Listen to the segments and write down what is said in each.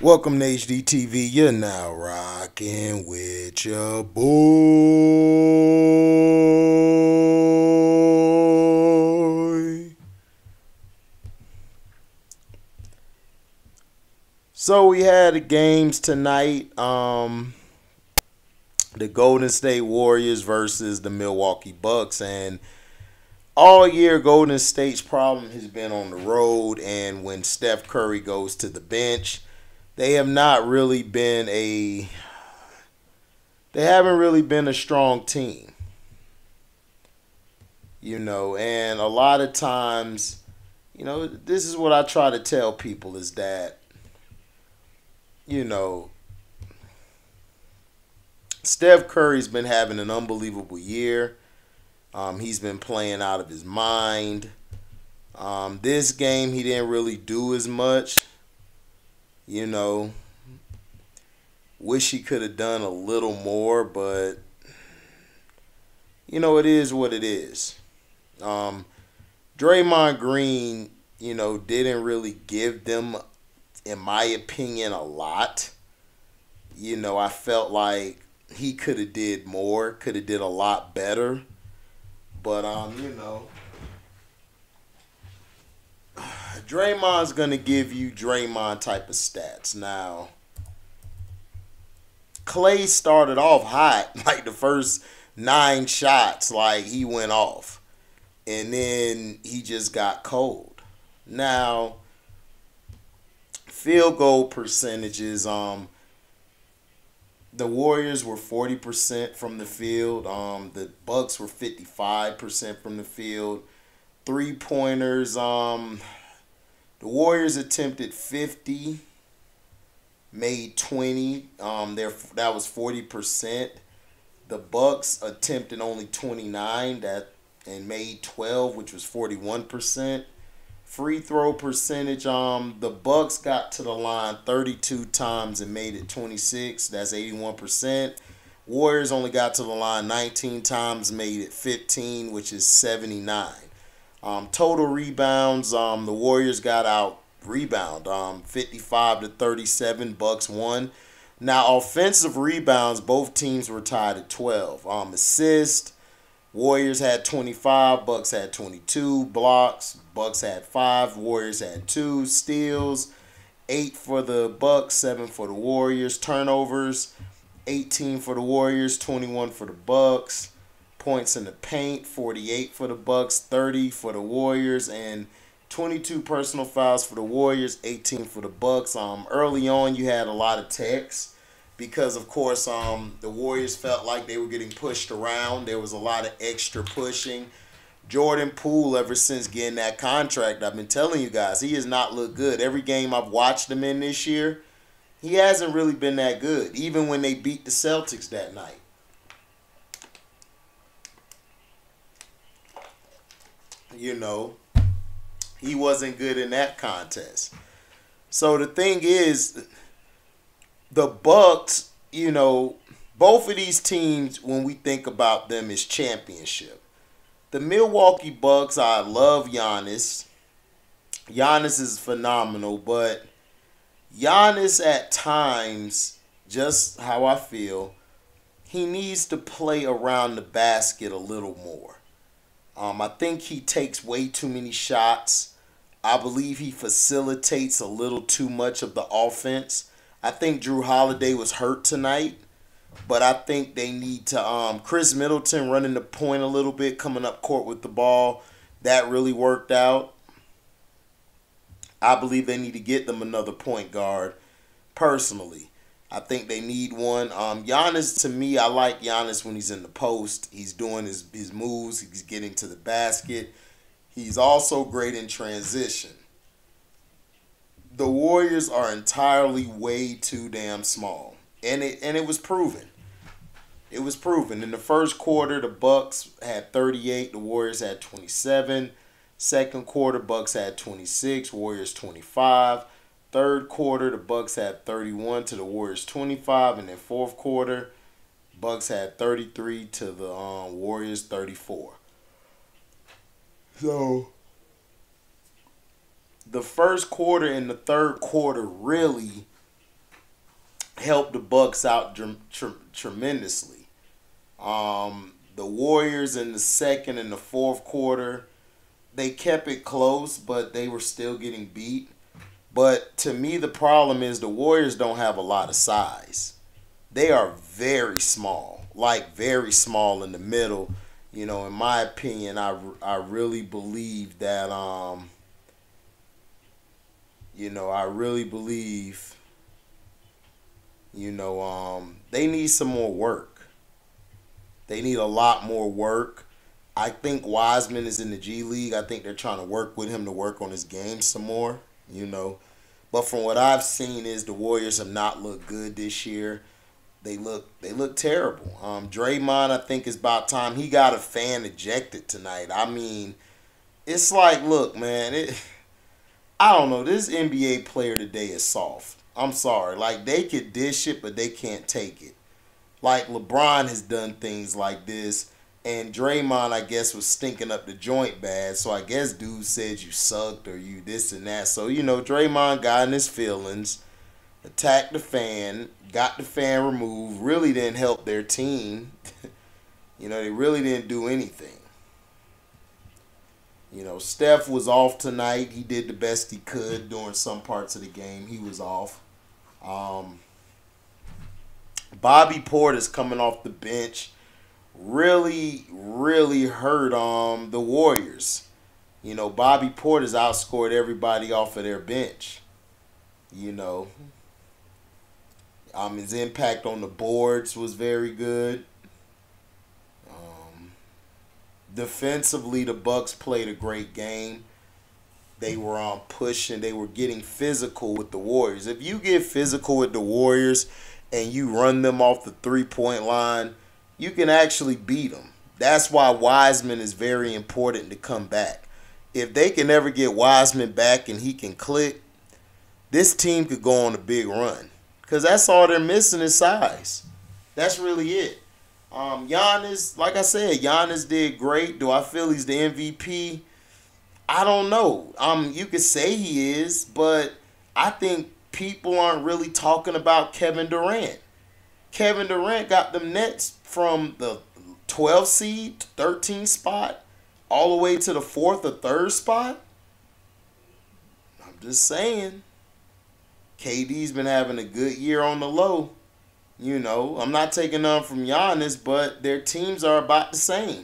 Welcome to HDiiTV. You're now rocking with your boy. So we had the games tonight. The Golden State Warriors versus the Milwaukee Bucks, and all year Golden State's problem has been on the road, and when Steph Curry goes to the bench, they have not really been a they haven't really been a strong team. And a lot of times, this is what I try to tell people is that, you know, Steph Curry's been having an unbelievable year. He's been playing out of his mind. This game, he didn't really do as much. You know, wish he could have done a little more, but, it is what it is. Draymond Green, didn't really give them, in my opinion, a lot. I felt like he could have did more, could have did a lot better. But Draymond's gonna give you Draymond type of stats. Now, Clay started off hot, like the first 9 shots, like he went off, and then he just got cold. Now, field goal percentages. The Warriors were 40% from the field. The Bucks were 55% from the field. 3-pointers. The Warriors attempted 50, made 20. That was 40%. The Bucks attempted only 29, and made 12, which was 41%. Free throw percentage, the Bucks got to the line 32 times and made it 26. That's 81%. Warriors only got to the line 19 times, made it 15, which is 79. Total rebounds, the Warriors got out rebound, 55 to 37. Bucks won. Now, offensive rebounds, both teams were tied at 12. Assists, Warriors had 25, Bucks had 22. Blocks, Bucks had 5, Warriors had 2. Steals, 8 for the Bucks, 7 for the Warriors. Turnovers, 18 for the Warriors, 21 for the Bucks. Points in the paint, 48 for the Bucks, 30 for the Warriors, and 22 personal fouls for the Warriors, 18 for the Bucks. Early on, you had a lot of techs because, of course, the Warriors felt like they were getting pushed around. There was a lot of extra pushing. Jordan Poole, ever since getting that contract, I've been telling you guys, he has not looked good. Every game I've watched him in this year, he hasn't really been that good, even when they beat the Celtics that night. He wasn't good in that contest. So the thing is, the Bucks, both of these teams, when we think about them, is championship. The Milwaukee Bucks, I love Giannis. Giannis is phenomenal, but Giannis at times, just how I feel, he needs to play around the basket a little more. I think he takes way too many shots. I believe he facilitates a little too much of the offense. I think Drew Holiday was hurt tonight, but I think they need to Chris Middleton running the point a little bit, coming up court with the ball. That really worked out. I believe they need to get them another point guard, personally. I think they need one. Giannis, to me, I like Giannis when he's in the post. He's doing his moves. He's getting to the basket. He's also great in transition. The Warriors are entirely way too damn small. And it was proven. It was proven. In the first quarter, the Bucks had 38. The Warriors had 27. Second quarter, Bucks had 26. Warriors 25. Third quarter, the Bucks had 31 to the Warriors 25, and then fourth quarter, Bucks had 33 to the Warriors 34. So the first quarter and the third quarter really helped the Bucks out tremendously. The Warriors in the second and the fourth quarter, they kept it close, but they were still getting beat. But to me, the problem is the Warriors don't have a lot of size. They are very small, like very small in the middle. You know, in my opinion, I really believe that I really believe they need some more work. They need a lot more work. I think Wiseman is in the G League. I think they're trying to work with him to work on his game some more, But from what I've seen is the Warriors have not looked good this year. They look terrible. Draymond, I think it's about time he got a fan ejected tonight. I mean, it's like, look, man, I don't know. This NBA player today is soft. I'm sorry. Like, they could dish it, but they can't take it. Like, LeBron has done things like this, and Draymond, I guess, was stinking up the joint bad. So I guess dude said you sucked or you this and that. So, Draymond got in his feelings, attacked the fan, got the fan removed, really didn't help their team. They really didn't do anything. Steph was off tonight. He did the best he could during some parts of the game. He was off. Bobby Portis coming off the bench really, really hurt the Warriors. Bobby Portis outscored everybody off of their bench. His impact on the boards was very good. Defensively, the Bucks played a great game. They were pushing. They were getting physical with the Warriors. If you get physical with the Warriors and you run them off the three-point line, you can actually beat them. That's why Wiseman is very important to come back. If they can ever get Wiseman back and he can click, this team could go on a big run. Because that's all they're missing is size. That's really it. Giannis, like I said, Giannis did great. Do I feel he's the MVP? I don't know. You could say he is, but I think people aren't really talking about Kevin Durant. Kevin Durant got them Nets from the 12th seed, 13th spot, all the way to the 4th or 3rd spot. I'm just saying. KD's been having a good year on the low. I'm not taking none from Giannis, but their teams are about the same.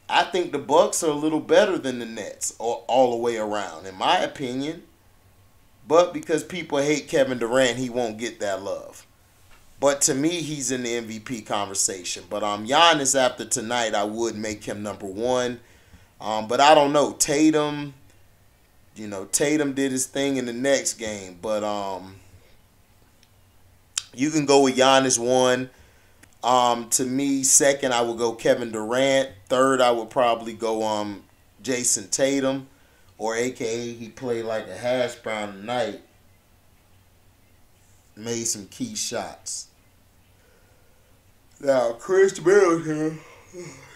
I think the Bucks are a little better than the Nets all the way around, in my opinion. But because people hate Kevin Durant, he won't get that love. But to me, he's in the MVP conversation. But Giannis, after tonight, I would make him number one. But I don't know. Tatum, Tatum did his thing in the next game. But you can go with Giannis 1. To me, second, I would go Kevin Durant. Third, I would probably go Jason Tatum, or a.k.a. he played like a hash brown tonight. Made some key shots. Now, Chris Middleton,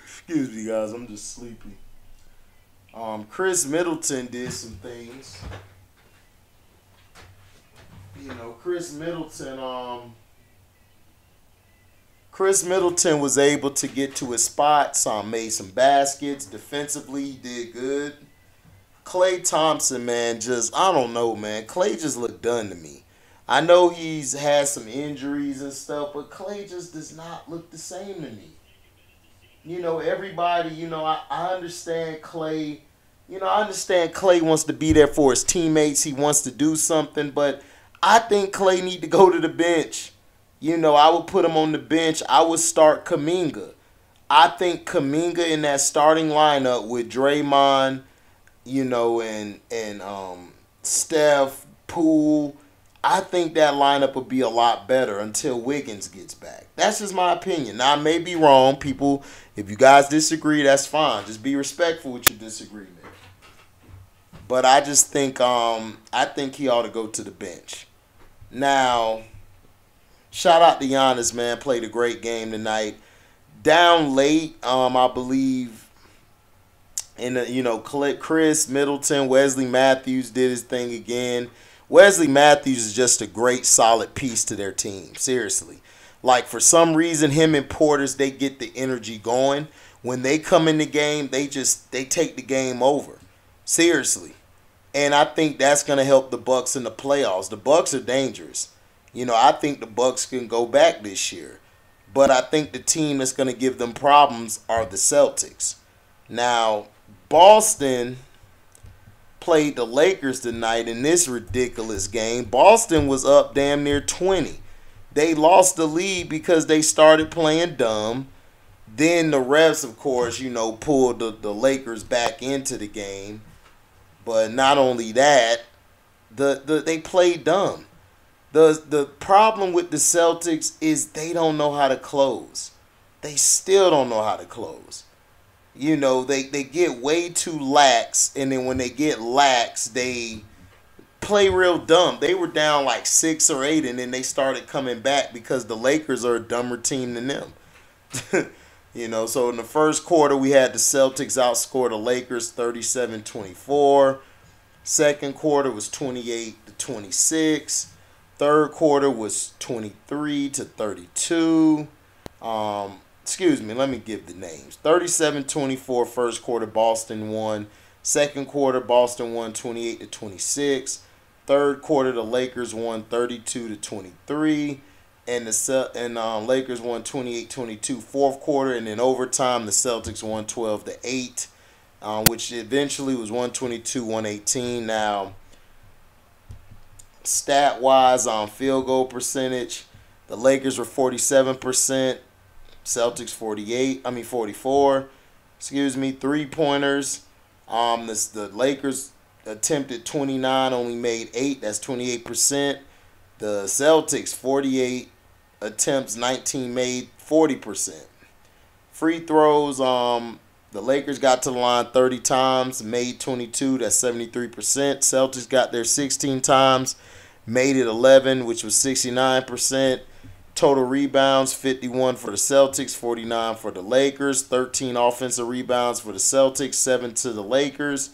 excuse me, guys, I'm just sleepy. Chris Middleton did some things. Chris Middleton was able to get to his spots, made some baskets. Defensively, he did good. Klay Thompson, man, I don't know, man. Klay just looked done to me. I know he's had some injuries and stuff, but Klay just does not look the same to me. Everybody, I understand Klay. I understand Klay wants to be there for his teammates. He wants to do something, but I think Klay need to go to the bench. I would put him on the bench. I would start Kuminga. I think Kuminga in that starting lineup with Draymond, and Steph, Poole, I think that lineup would be a lot better until Wiggins gets back. That's just my opinion. Now, I may be wrong. People, if you guys disagree, that's fine. Just be respectful with your disagreement. But I just think he ought to go to the bench. Now, shout out to Giannis, man. Played a great game tonight. Down late, I believe, Chris Middleton, Wesley Matthews did his thing again. Wesley Matthews is just a great, solid piece to their team. Seriously. Like, for some reason, him and Portis, they get the energy going. When they come in the game, they take the game over. Seriously. And I think that's going to help the Bucks in the playoffs. The Bucks are dangerous. You know, I think the Bucks can go back this year. But I think the team that's going to give them problems are the Celtics. Now, Boston played the Lakers tonight in this ridiculous game. Boston was up damn near 20. They lost the lead because they started playing dumb. Then the refs, of course, you know, pulled the Lakers back into the game. But not only that, they played dumb. The problem with the Celtics is they don't know how to close. They still don't know how to close. You know, they get way too lax, and then when they get lax, they play real dumb. They were down like 6 or 8, and then they started coming back because the Lakers are a dumber team than them. You know, so in the first quarter, we had the Celtics outscore the Lakers 37-24. Second quarter was 28-26. Third quarter was 23-32. Excuse me, let me give the names. 37-24 first quarter, Boston won. Second quarter, Boston won 28-26. Third quarter, the Lakers won 32-23. And Lakers won 28-22 fourth quarter. And then overtime, the Celtics won 12-8, which eventually was 122-118. Now, stat-wise, on field goal percentage, the Lakers were 47%. Celtics 44. Excuse me, three-pointers. The Lakers attempted 29, only made 8. That's 28%. The Celtics 48 attempts, 19 made, 40%. Free throws, the Lakers got to the line 30 times, made 22. That's 73%. Celtics got there 16 times, made it 11, which was 69%. Total rebounds, 51 for the Celtics, 49 for the Lakers. 13 offensive rebounds for the Celtics, 7 to the Lakers.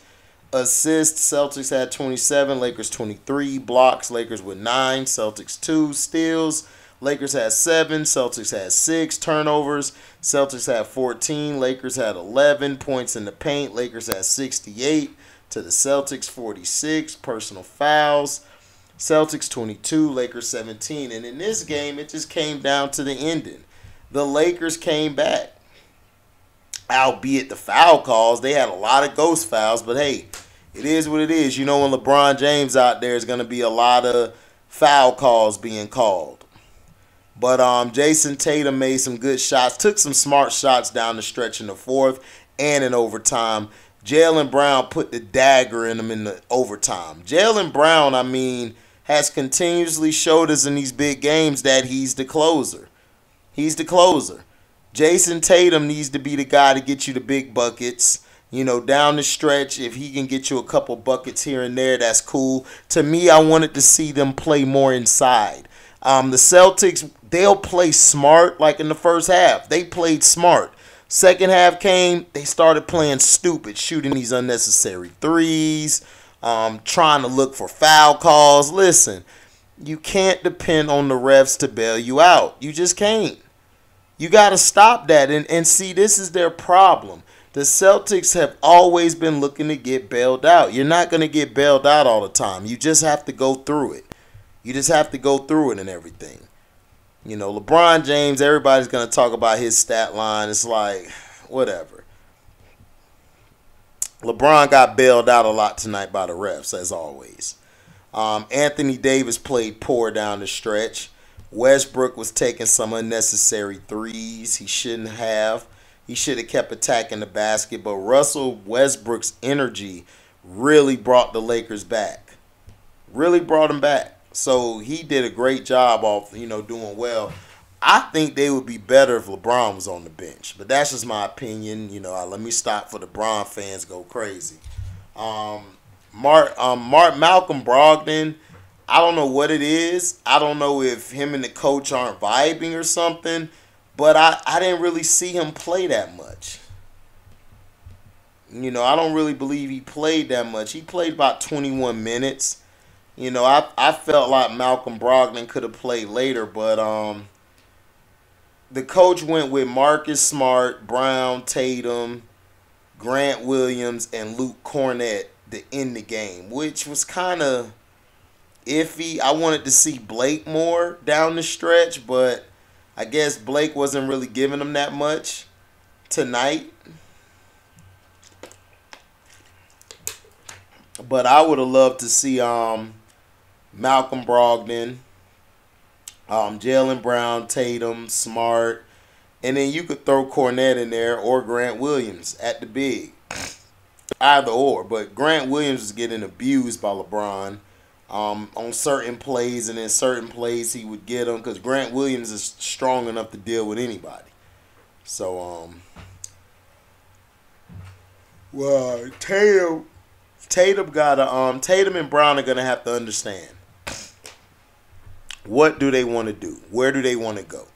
Assists, Celtics had 27, Lakers 23. Blocks, Lakers with 9, Celtics 2. Steals, Lakers had 7, Celtics had 6. Turnovers, Celtics had 14, Lakers had 11. Points in the paint, Lakers had 68 to the Celtics 46. Personal fouls, Celtics 22, Lakers 17. And in this game, it just came down to the ending. The Lakers came back. Albeit the foul calls, they had a lot of ghost fouls. But hey, it is what it is. You know, when LeBron James out there, is going to be a lot of foul calls being called. But Jason Tatum made some good shots. Took some smart shots down the stretch in the fourth and in overtime. Jaylen Brown put the dagger in him in the overtime. Jaylen Brown, I mean, has continuously showed us in these big games that he's the closer. He's the closer. Jason Tatum needs to be the guy to get you the big buckets. You know, down the stretch, if he can get you a couple buckets here and there, that's cool. To me, I wanted to see them play more inside. The Celtics, they'll play smart like in the first half. They played smart. Second half came, they started playing stupid, shooting these unnecessary threes, trying to look for foul calls. Listen, you can't depend on the refs to bail you out. You just can't. You got to stop that. And see, this is their problem. The Celtics have always been looking to get bailed out. You're not going to get bailed out all the time. You just have to go through it. You just have to go through it and everything. You know, LeBron James, everybody's going to talk about his stat line. It's like, whatever. LeBron got bailed out a lot tonight by the refs, as always. Anthony Davis played poor down the stretch. Westbrook was taking some unnecessary threes he shouldn't have. He should have kept attacking the basket. But Russell Westbrook's energy really brought the Lakers back. Really brought them back. So he did a great job of, you know, doing well. I think they would be better if LeBron was on the bench. But that's just my opinion. You know, let me stop for the Bron fans go crazy. Malcolm Brogdon, I don't know what it is. I don't know if him and the coach aren't vibing or something. But I didn't really see him play that much. You know, I don't really believe he played that much. He played about 21 minutes. You know, I felt like Malcolm Brogdon could have played later, but the coach went with Marcus Smart, Brown, Tatum, Grant Williams, and Luke Cornett to end the game, which was kind of iffy. I wanted to see Blake more down the stretch, but I guess Blake wasn't really giving them that much tonight. But I would have loved to see Malcolm Brogdon, Jaylen Brown, Tatum, Smart, and then you could throw Cornette in there or Grant Williams at the big. Either or. But Grant Williams was getting abused by LeBron on certain plays, and in certain plays he would get them because Grant Williams is strong enough to deal with anybody. So, well, Tatum and Brown are gonna have to understand. What do they want to do? Where do they want to go?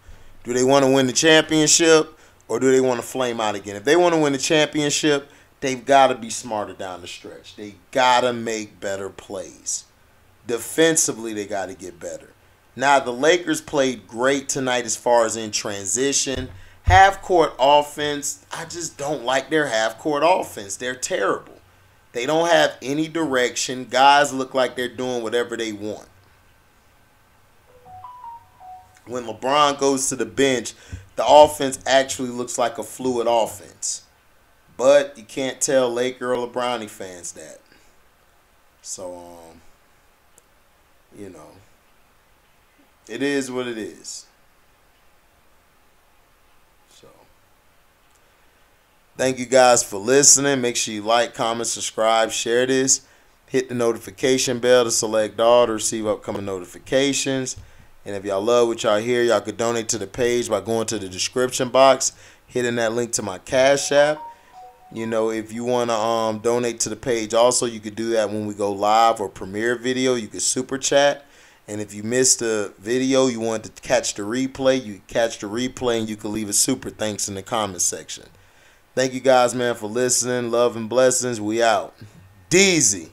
Do they want to win the championship or do they want to flame out again? If they want to win the championship, they've got to be smarter down the stretch. They got to make better plays. Defensively, they got to get better. Now, the Lakers played great tonight as far as in transition. Half-court offense, I just don't like their half-court offense. They're terrible. They don't have any direction. Guys look like they're doing whatever they want. When LeBron goes to the bench, the offense actually looks like a fluid offense. But you can't tell Laker or LeBrownie fans that. So, you know, it is what it is. So, thank you guys for listening. Make sure you like, comment, subscribe, share this. Hit the notification bell to select all to receive upcoming notifications. And if y'all love what y'all hear, y'all could donate to the page by going to the description box, hitting that link to my Cash App. You know, if you want to donate to the page also, you could do that when we go live or premiere video. You could super chat. And if you missed the video, you want to catch the replay, you catch the replay and you can leave a super thanks in the comment section. Thank you guys, man, for listening. Love and blessings. We out. Deezy.